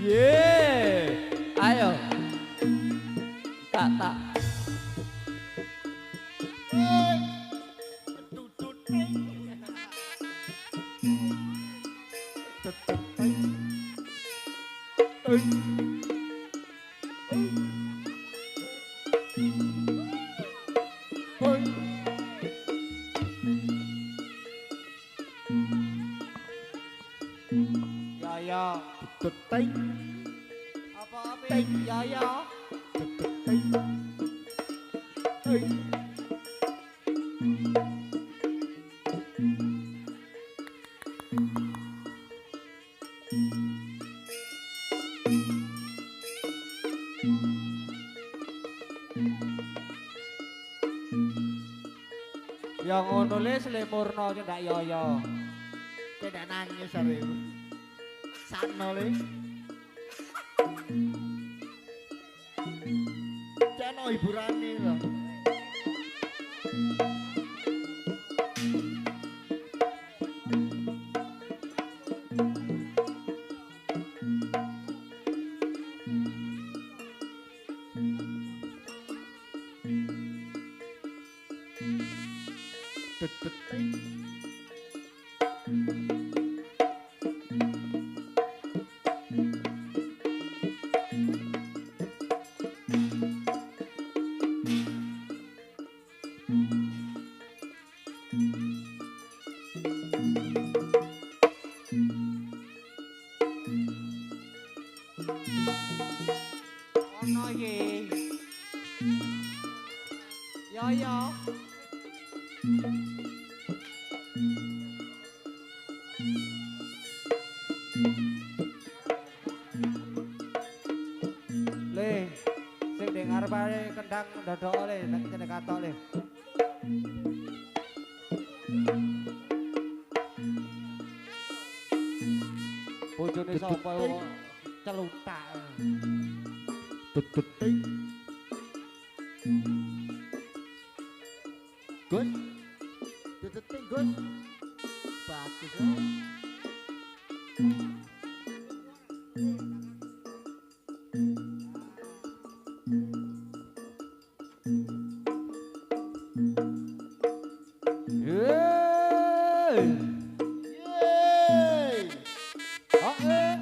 Ye. Ayo. Tak. Ya. Teting. Apa-apa? Ya. Teting. Ya ngono le slemurno aja ndak yo. Kowe ndak nangis are. Sakno le. Jano hiburane lho. Ono iki. Ya. Le, sing ning ngarepane kendang ndodok le, nek kene katok le. Bojone sapa kok celutak. Teting. Gun. Teting gun. Bagus ya. Yeay. Yeay. Oh eh.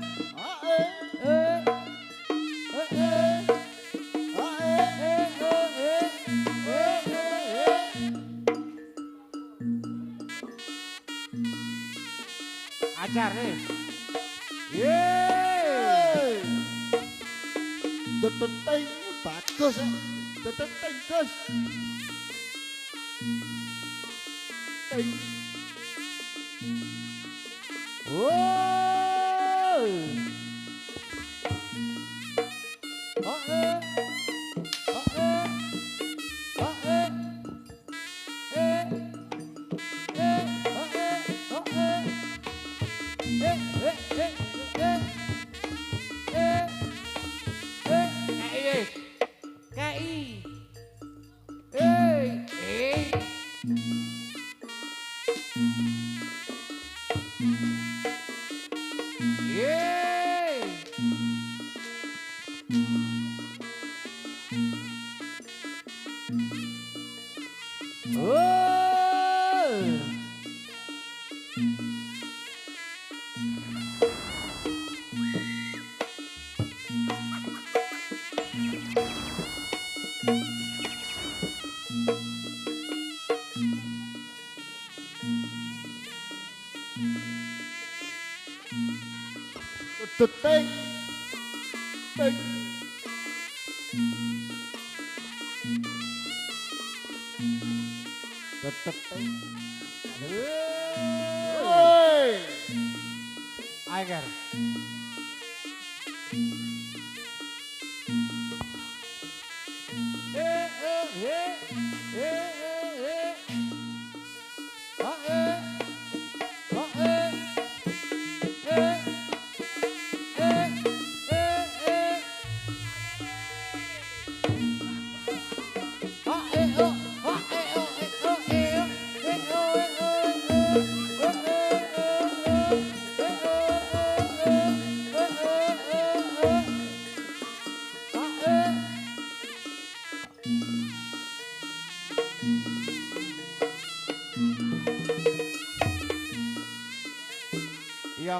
Ajar nih. Yeay. Teting bagus ya. Teting Gus. Ting. Wow. Oh eh. Teting. Ting. Teting. Woi. Agar.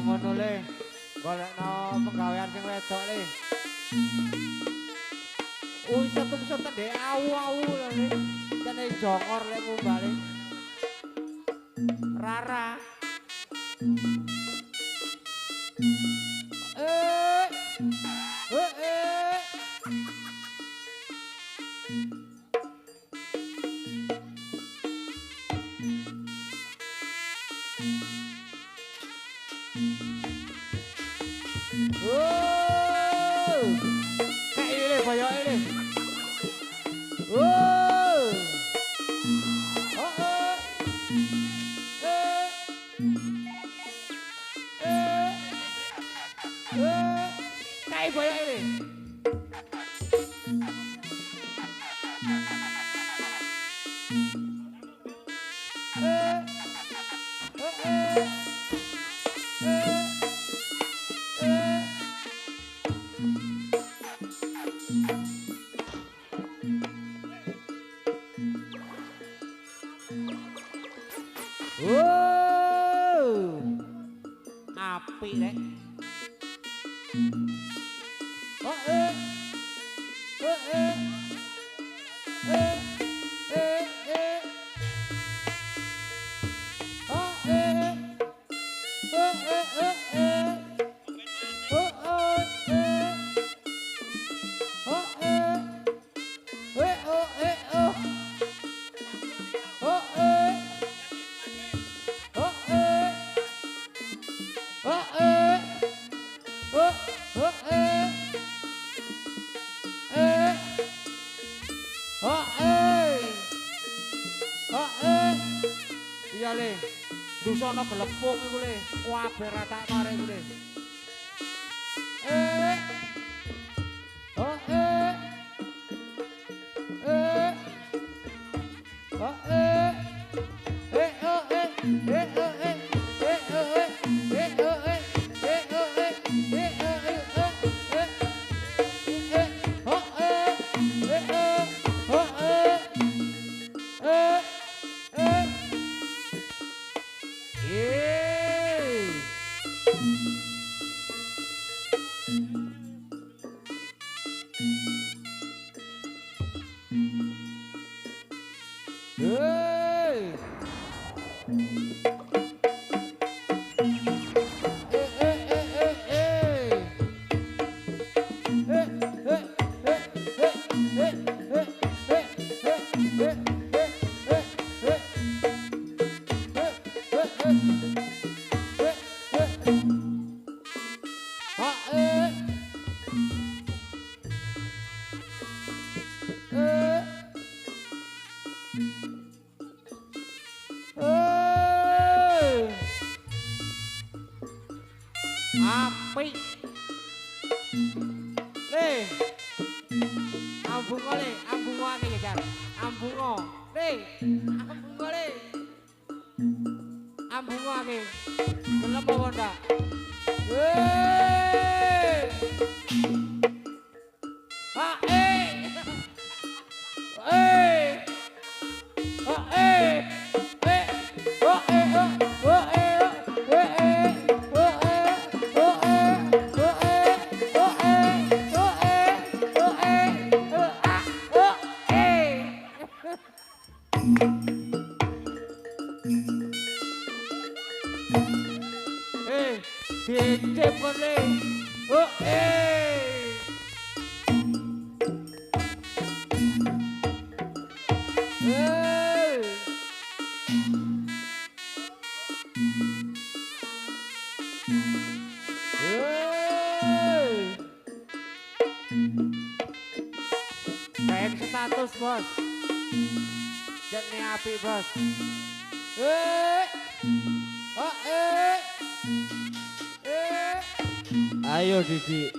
ngono le. Golekno penggawean sing wedok le. Wis setung tende awu-awu lho le. Kene jongor lek ngumbale. Rara. Eh. Kayak ini banyak ini. Kayak banyak ini. Api rek. Iya le, dusana gelepung iku le, kabeh ratak mare iku le. Api. Le. Ambungo le, ambungo ake Jar. Ambungo. Le, ambungo le. Ambungo ake. Gelem apa ndak? Dicep kon le. Kain status bos. Jane api bos. Ayo Didi.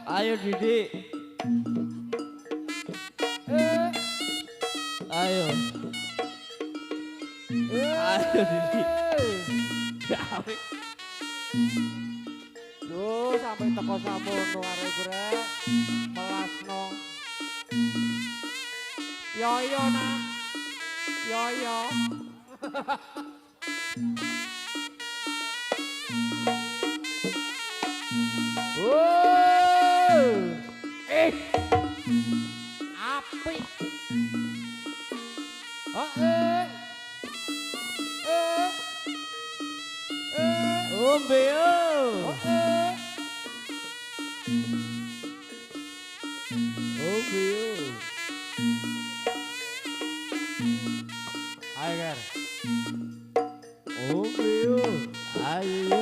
Ayo Didi. Ayo. Ayo Didi. Duh, sampai teko samono arek rek. Melasno. Yo yo nak. Yo. Apik. Oh, Ombe yo. Ombe yo. Ayo, Ger. Ombe yo. Ayo yo.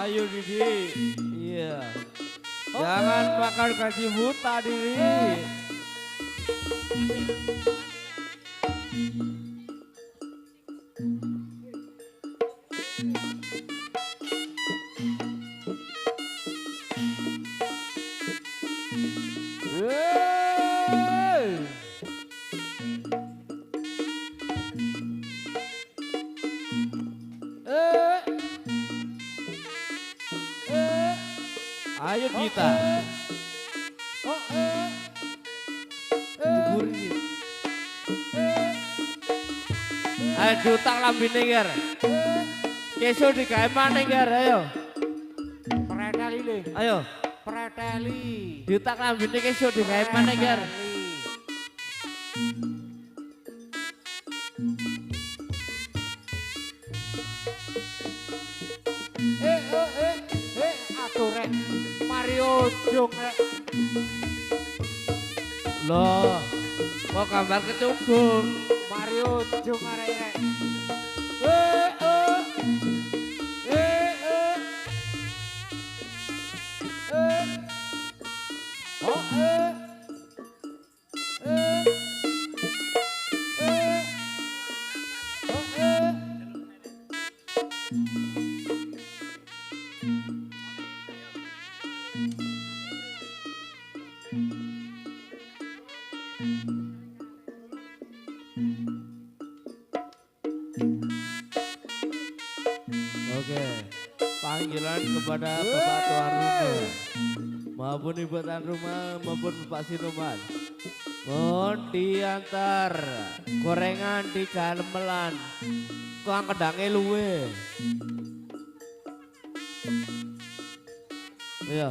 Ayo Didi. Iya. Jangan makan gaji buta Didi. Ayo Dita. Jeburi. Ayo diutak lambine Ger. Kesuk digawe maneh Ger, ayo. Preteli le. Ayo. Preteli. Diutak lambine kesuk digawe maneh Ger. Aduh rek. Mario Jung rek. Loh, kok gambar kecubung? Mario Jung arek rek. Oke, panggilan kepada Bapak Tuan Rumah maupun Ibu Tuan Rumah maupun Bapak Sinuman. Mohon diantar gorengan di gamelan, kang kedange luwe. Iya.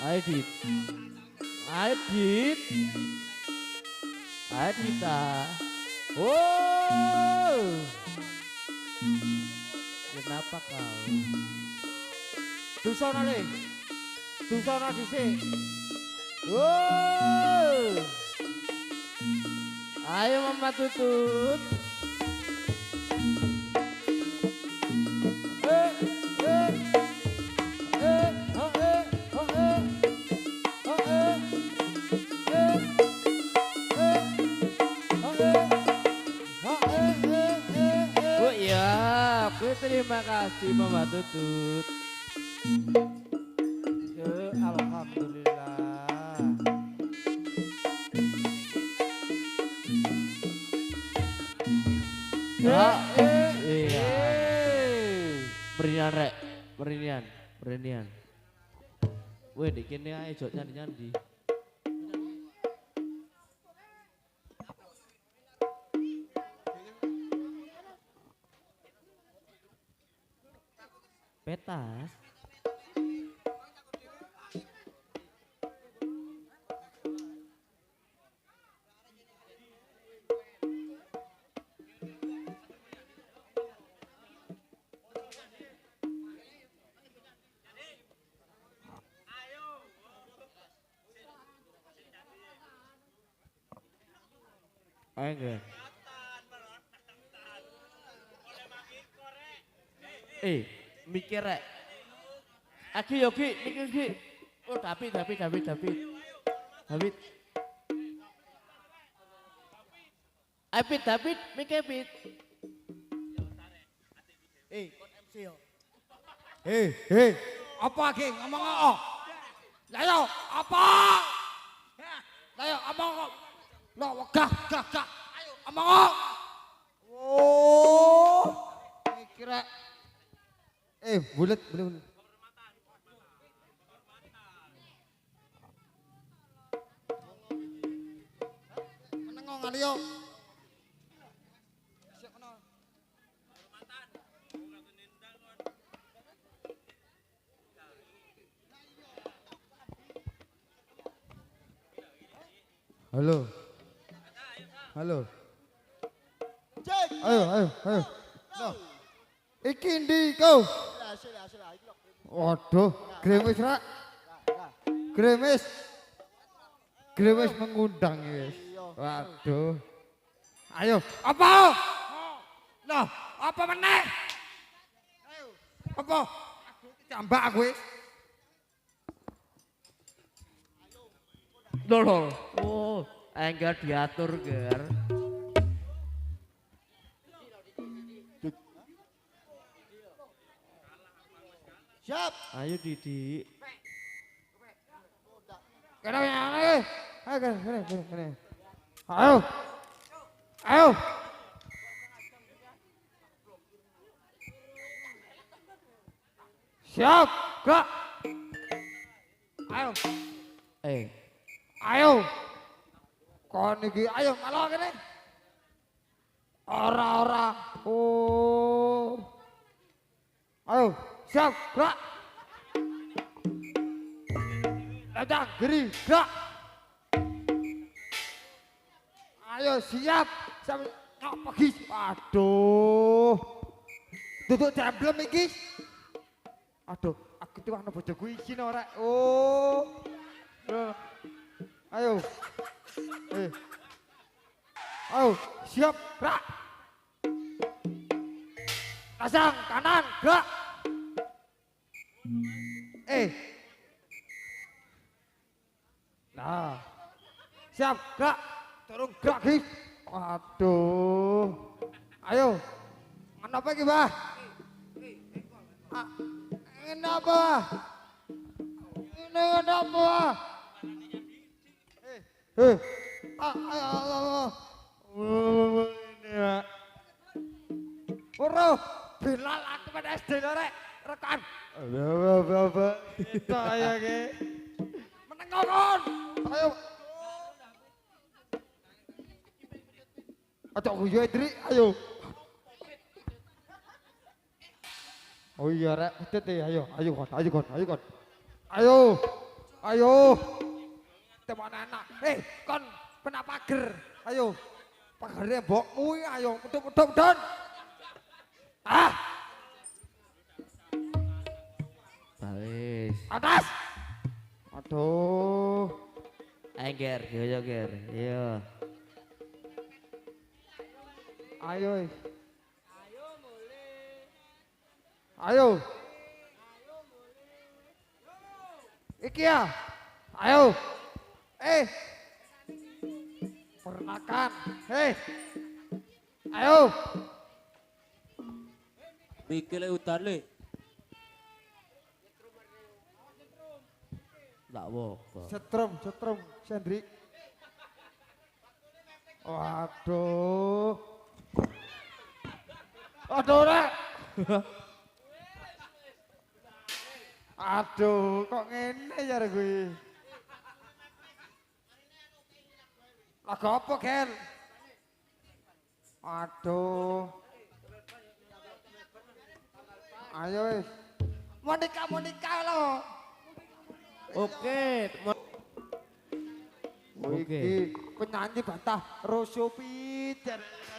Ayo Dit. Ayo Dit. Ayo Dita. Kenapa kau? Dusana le. Dusana dhisik. Ayo Mama Tutut. Oh iya, terima kasih Mama Tutut. Alhamdulillah. Ya, iya. Berinian rek, berinian. Weh, di kene ae jok nyandi-nyandi. Petas. Enggak. Mikir rek. Aki yo Ki, mikir Ki. Oh, David. David, mikir David. Kon MC yo. Apa ki ngomong apa? Lah yo apa? Ayo omong kok. Lah wegah gah. Ayo omong kok. Oh. Kira Bulet. menengok kali yo. Halo. Cek. Ayo. Loh. Iki ndi kau? Sila iki lho. Waduh, gremes rak. Gremes. Gremes mengundang wis. Waduh. Ayo, apa? Loh, apa meneh? Ayo. Apa? Jambak aku wis. Lho. Oh, enggar diatur, Ger. Siap. Ayo Didi. Kene. Ayo, kene. Ayo. Siap, gerak. Ayo. Ayo. Kon iki ayo malah kene. Ora. Oh. Ayo, siap, gerak. Ladang, geri, gerak. Ayo siap. Sampai pergi. Aduh. Duduk jamblem iki. Aduh, aku tuh ana bojoku isin ora. Oh. Ayo. Ayo, siap, gerak. Pasang kanan, gerak. Nah. Siap, gerak. Turun gerak, Gis. Waduh. Ayo. Kenapa iki, Bah? Kenapa? Ini kenapa? Ayo. Ini ya. Bro, Bilal aku pada SD lho, Rek. Rekan. Apa. Itu ayo, Ki. Menengokon. Ayo. Ayo guyu Idri, ayo. Oh iya Rek, tete ayo kon. Ayo. Teman anak. Kon pena pager. Ayo. Pagernya mbokmu iki ayo, medhop don. Bawis. Atas. Aduh. Enggar, yo Ger. Yo. Ayo. Ayo. Iki ya. Ayo. Pernakan. Ayo. Mikile udan le. Ndak apa. Setrum, Sendrik. Waduh. Aduh, Rek. Aduh, kok ngene ya kuwi. Lagu apa, Ken? Aduh. Ayo wis. Monika lho. Oke. Iki penyanyi bantah Rosopit.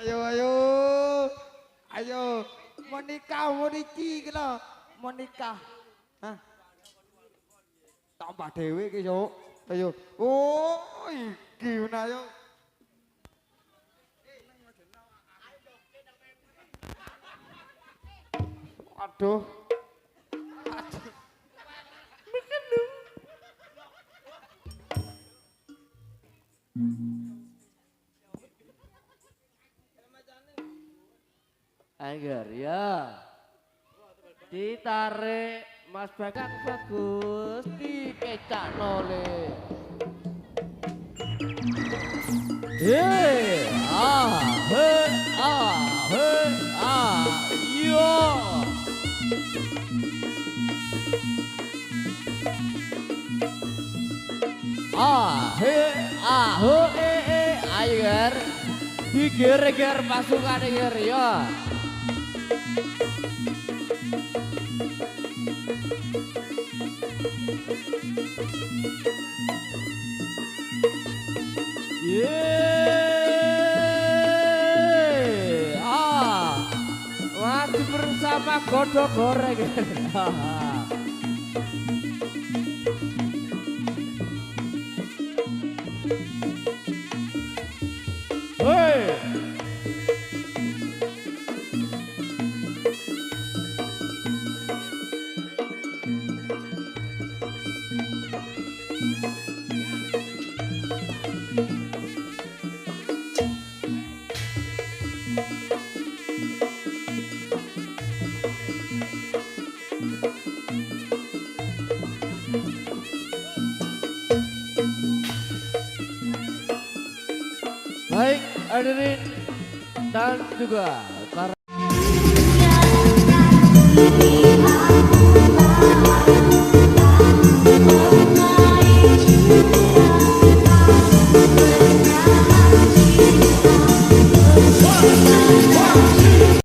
Ayo. Moniki iki lho. Monika. Hah? Tambah dhewe iki yo. Ayo. Oh, iki ayo. Aduh. Enggar ya. Ditarik Mas Bakak bagus dikecak nole. Yo. Ayo ger, diger-ger pasukan ger ya. Maju bersama godok goreng. Hei. Baik, hadirin dan juga para